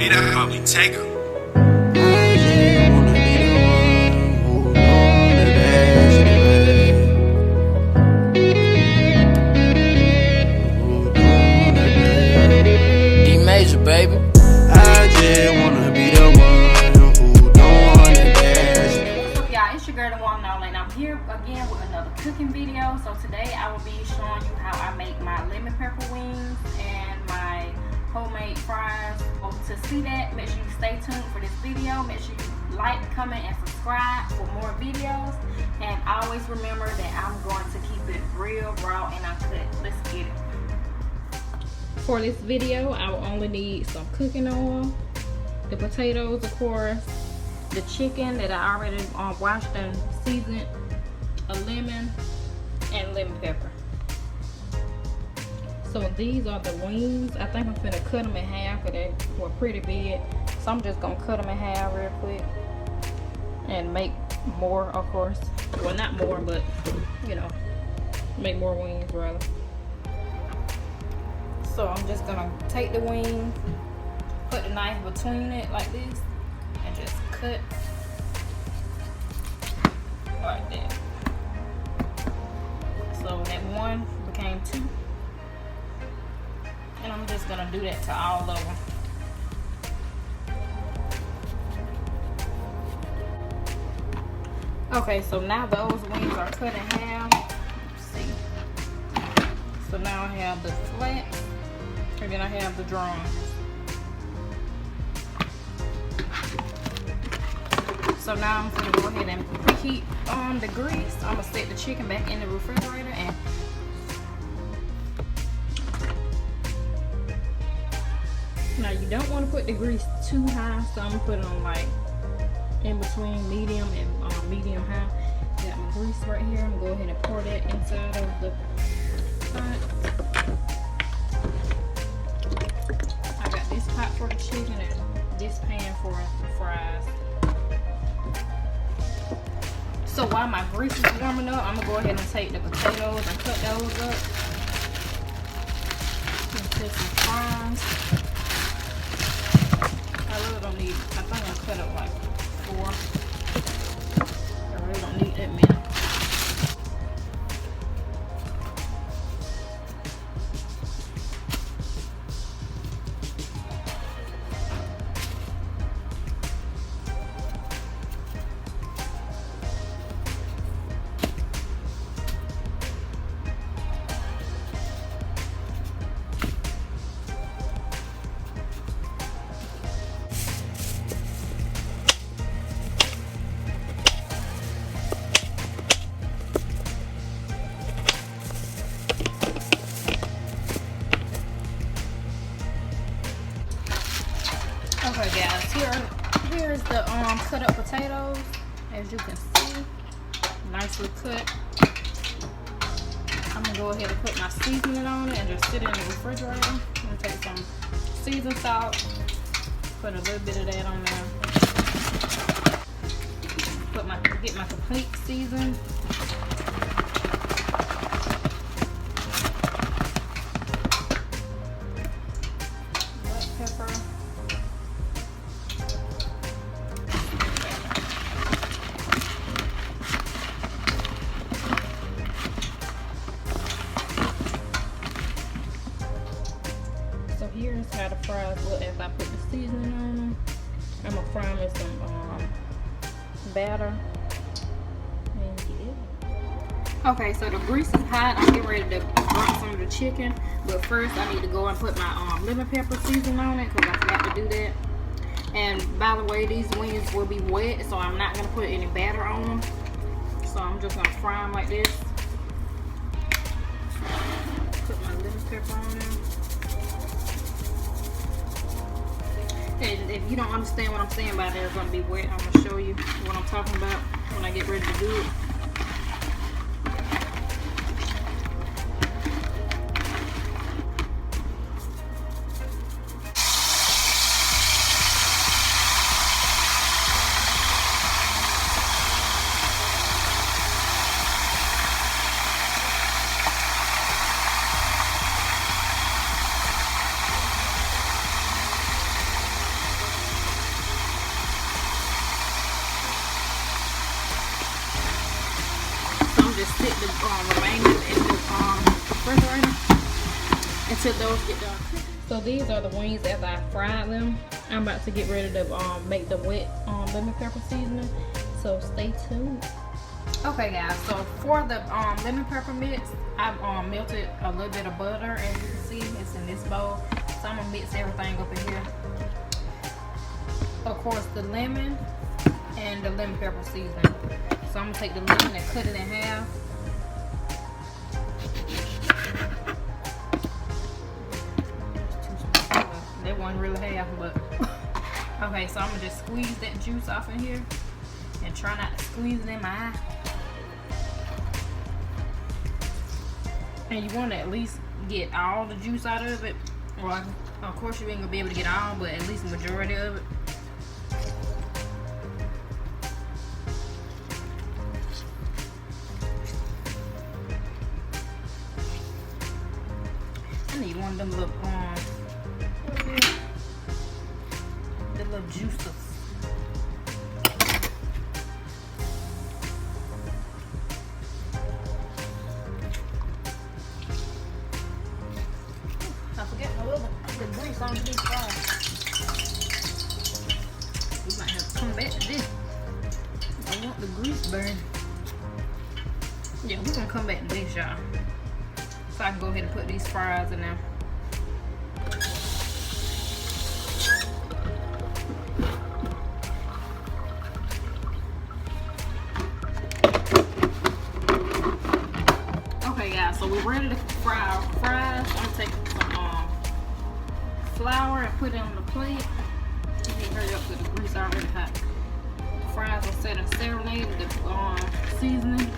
That'd probably take her. Baby, I just wanna be the one who don't wanna dash. What's up, y'all? It's your girl, the one and only, and I'm here again with another cooking video. So today I will be showing you how I make my lemon pepper wings and my homemade fries. So to see that, make sure you stay tuned for this video. Make sure you like, comment, and subscribe for more videos. And always remember that I'm going to keep it real, raw, and uncut. Let's get it. For this video, I will only need some cooking oil, the potatoes, of course, the chicken that I already washed and seasoned, a lemon, and lemon pepper. So these are the wings. I think I'm gonna cut them in half because they were pretty big. So I'm just gonna cut them in half real quick and make more, of course. Well, not more, but you know, make more wings rather. So I'm just gonna take the wing, put the knife between it like this, and just cut like that. So that one became two. And I'm just gonna do that to all of them. Okay, so now those wings are cut in half. Let's see. So now I have the flat. And then I have the drums. So now I'm going to go ahead and preheat on the grease. I'm going to set the chicken back in the refrigerator. And now you don't want to put the grease too high, so I'm going to put it on like in between medium and medium high. Got my grease right here. I'm going to go ahead and pour that inside of the pot. Pot for the chicken and this pan for the fries. So while my grease is warming up, I'm gonna go ahead and take the potatoes and cut those up into some fries. I really don't need, I think I cut up like 4. I really don't need that many. Okay guys, here's the cut up potatoes. As you can see, nicely cut. I'm gonna go ahead and put my seasoning on it and just sit it in the refrigerator. I'm gonna take some seasoned salt, put a little bit of that on there. Get my complete season. Black pepper. So here's how the fries look after I put the seasoning on them. I'm gonna fry them in some batter. Okay, so the grease is hot. I'm getting ready to brown some of the chicken, but first I need to go and put my lemon pepper seasoning on it because I forgot to do that. And by the way, these wings will be wet, so I'm not gonna put any batter on them. So I'm just gonna fry them like this. Put my lemon pepper on them. And if you don't understand what I'm saying by that, it's gonna be wet. I'm gonna show you what I'm talking about when I get ready to do it. remaining in the refrigerator until those get done cooking. So these are the wings after I fried them. I'm about to get ready to make the wet lemon pepper seasoning. So stay tuned. Okay guys, so for the lemon pepper mix, I've melted a little bit of butter. As you can see, it's in this bowl. So I'm gonna mix everything up in here. Of course, the lemon and the lemon pepper seasoning. So I'm gonna take the lemon and cut it in half. That wasn't really half, but okay. So I'm gonna just squeeze that juice off in here and try not to squeeze it in my eye. And you want to at least get all the juice out of it. Well, of course you ain't gonna be able to get all, but at least the majority of it. I need one of them little the little juicers. I forget my little the grease on these fries. We might have to come back to this. I want the grease burn. Yeah, we're gonna come back to this, y'all. So I can go ahead and put these fries in there. Okay guys, so we're ready to fry our fries. I'm gonna take some flour and put it on the plate. You need to hurry up because the grease already hot. Fries are set and serenaded, the seasoning.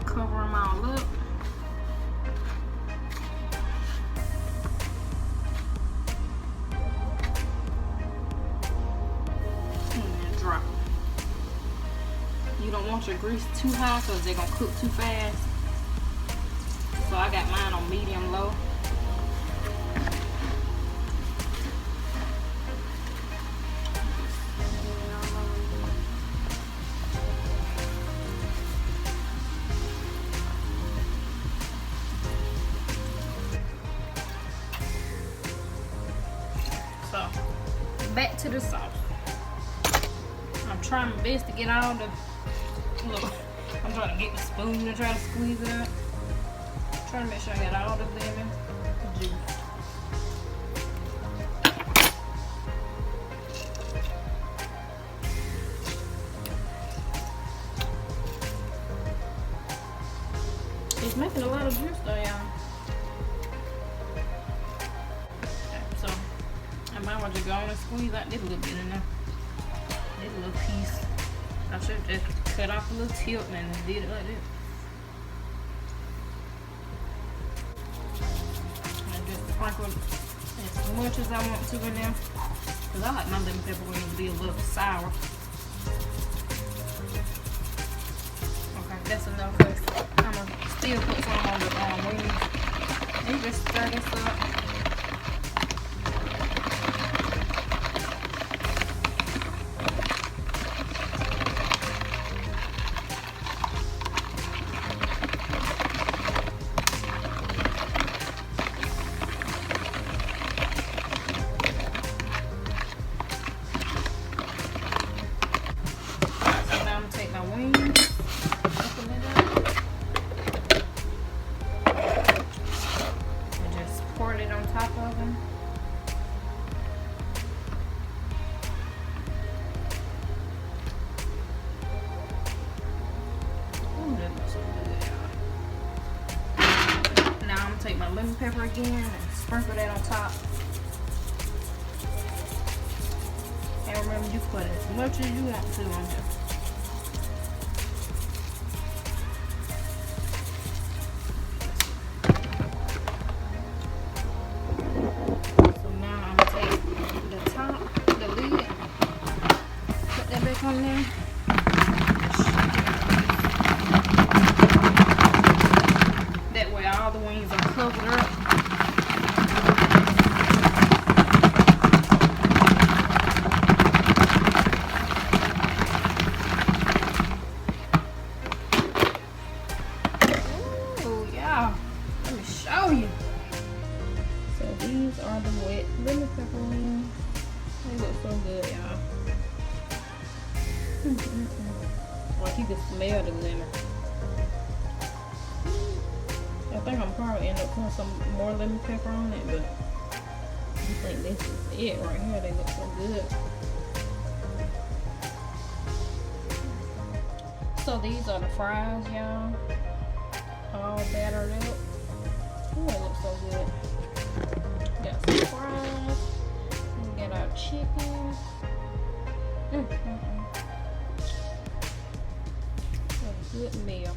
Cover them all up. And then drop them. You don't want your grease too high because they're gonna cook too fast. So I got mine on medium low. So, back to the sauce. I'm trying my best to get all the, look, I'm trying to get the spoon and try to squeeze it out. Trying to make sure I got all the lemon juice. It's making a lot of juice though, y'all. I might want to go on and squeeze out this little bit in there. This little piece. I should have just cut off a little tip and did it like this. And just sprinkle as much as I want to in there. Because I like my lemon pepper wings to be a little sour. Okay, that's enough. I'm going to still put some on the wings. And you just stir this up. Take my lemon pepper again and sprinkle that on top. And remember, you put as much as you want to on here. So now I'm gonna take the top, the lid, put that back on there. That way all the wings are covered up. these are the wet lemon pepper wings. They look so good, y'all. Like you can smell the lemon. I think I'm probably end up putting some more lemon pepper on it, but I think this is it right here. They look so good. So these are the fries, y'all. All battered up. Oh, they look so good. Got some fries. We got our chicken. A good meal.